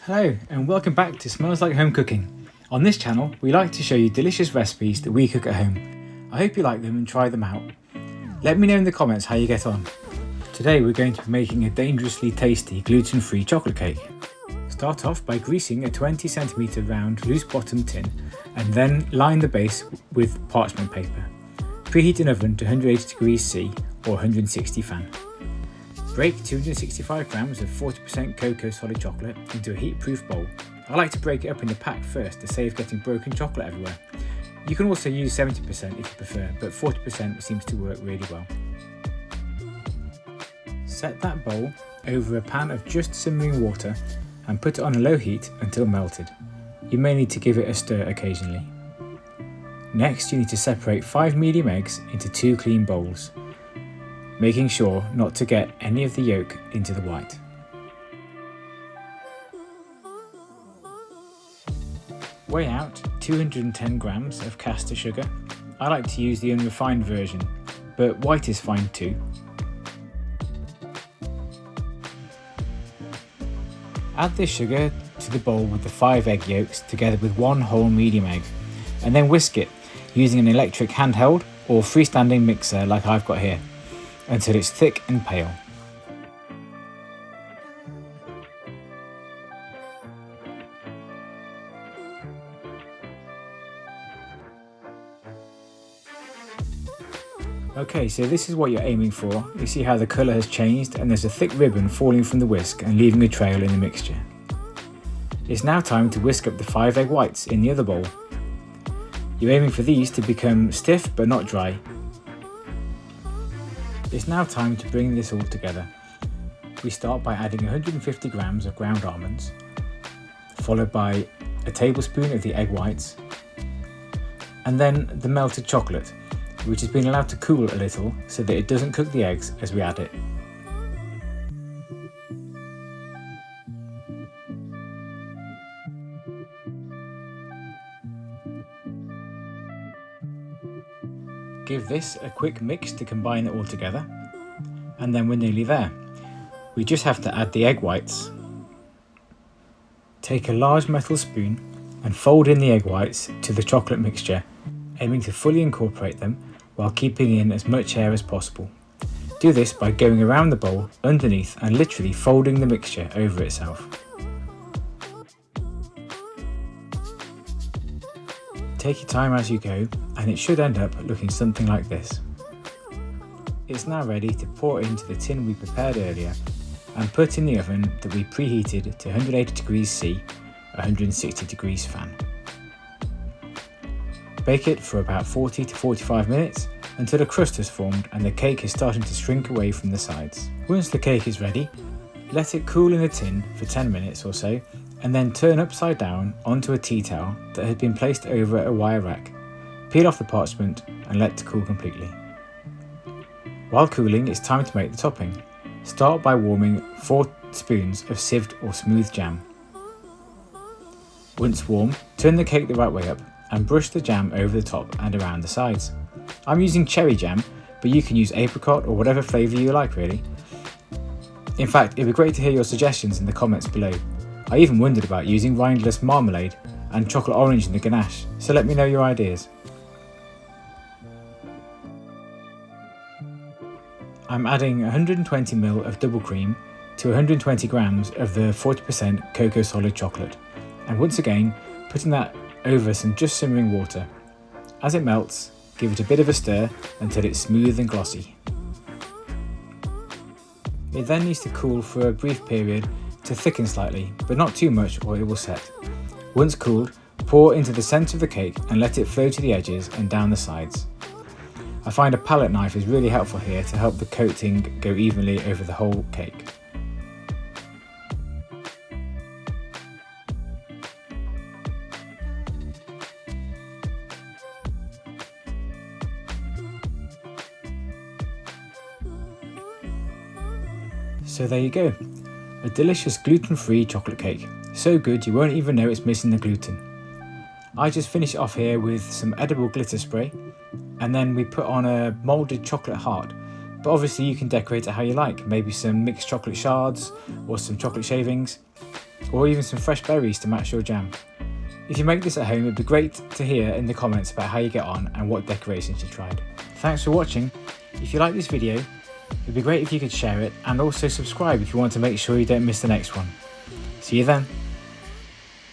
Hello and welcome back to Smells Like Home Cooking. On this channel we like to show you delicious recipes that we cook at home. I hope you like them and try them out. Let me know in the comments how you get on. Today we're going to be making a dangerously tasty gluten-free chocolate cake. Start off by greasing a 20cm round loose bottom tin and then line the base with parchment paper. Preheat an oven to 180 degrees C or 160 fan. Break 265 grams of 40% cocoa solid chocolate into a heat-proof bowl. I like to break it up in the pack first to save getting broken chocolate everywhere. You can also use 70% if you prefer, but 40% seems to work really well. Set that bowl over a pan of just simmering water and put it on a low heat until melted. You may need to give it a stir occasionally. Next, you need to separate 5 medium eggs into 2 clean bowls, making sure not to get any of the yolk into the white. Weigh out 210 grams of caster sugar. I like to use the unrefined version, but white is fine too. Add this sugar to the bowl with the 5 egg yolks together with 1 whole medium egg, and then whisk it using an electric handheld or freestanding mixer like I've got here, until it's thick and pale. Okay, so this is what you're aiming for. You see how the colour has changed and there's a thick ribbon falling from the whisk and leaving a trail in the mixture. It's now time to whisk up the 5 egg whites in the other bowl. You're aiming for these to become stiff but not dry. It's now time to bring this all together. We start by adding 150 grams of ground almonds, followed by a tablespoon of the egg whites, and then the melted chocolate, which has been allowed to cool a little so that it doesn't cook the eggs as we add it. Give this a quick mix to combine it all together, and then we're nearly there. We just have to add the egg whites. Take a large metal spoon and fold in the egg whites to the chocolate mixture, aiming to fully incorporate them while keeping in as much air as possible. Do this by going around the bowl, underneath, and literally folding the mixture over itself. Take your time as you go, and it should end up looking something like this. It's now ready to pour into the tin we prepared earlier and put in the oven that we preheated to 180 degrees C, 160 degrees fan. Bake it for about 40 to 45 minutes until a crust has formed and the cake is starting to shrink away from the sides. Once the cake is ready, let it cool in the tin for 10 minutes or so, and then turn upside down onto a tea towel that had been placed over a wire rack. Peel off the parchment and let it cool completely. While cooling, it's time to make the topping. Start by warming 4 spoons of sieved or smooth jam. Once warm, turn the cake the right way up and brush the jam over the top and around the sides. I'm using cherry jam, but you can use apricot or whatever flavour you like really. In fact, it'd be great to hear your suggestions in the comments below. I even wondered about using rindless marmalade and chocolate orange in the ganache, so let me know your ideas. I'm adding 120 ml of double cream to 120 grams of the 40% cocoa solid chocolate, and once again putting that over some just simmering water. As it melts, give it a bit of a stir until it's smooth and glossy. It then needs to cool for a brief period to thicken slightly, but not too much or it will set. Once cooled, pour into the centre of the cake and let it flow to the edges and down the sides. I find a palette knife is really helpful here to help the coating go evenly over the whole cake. So there you go, a delicious gluten-free chocolate cake. So good you won't even know it's missing the gluten. I just finish it off here with some edible glitter spray, and then we put on a moulded chocolate heart, but obviously you can decorate it how you like, maybe some mixed chocolate shards or some chocolate shavings. or even some fresh berries to match your jam. If you make this at home, it'd be great to hear in the comments about how you get on and what decorations you tried. Thanks for watching. If you like this video, it'd be great if you could share it and also subscribe if you want to make sure you don't miss the next one. See you then.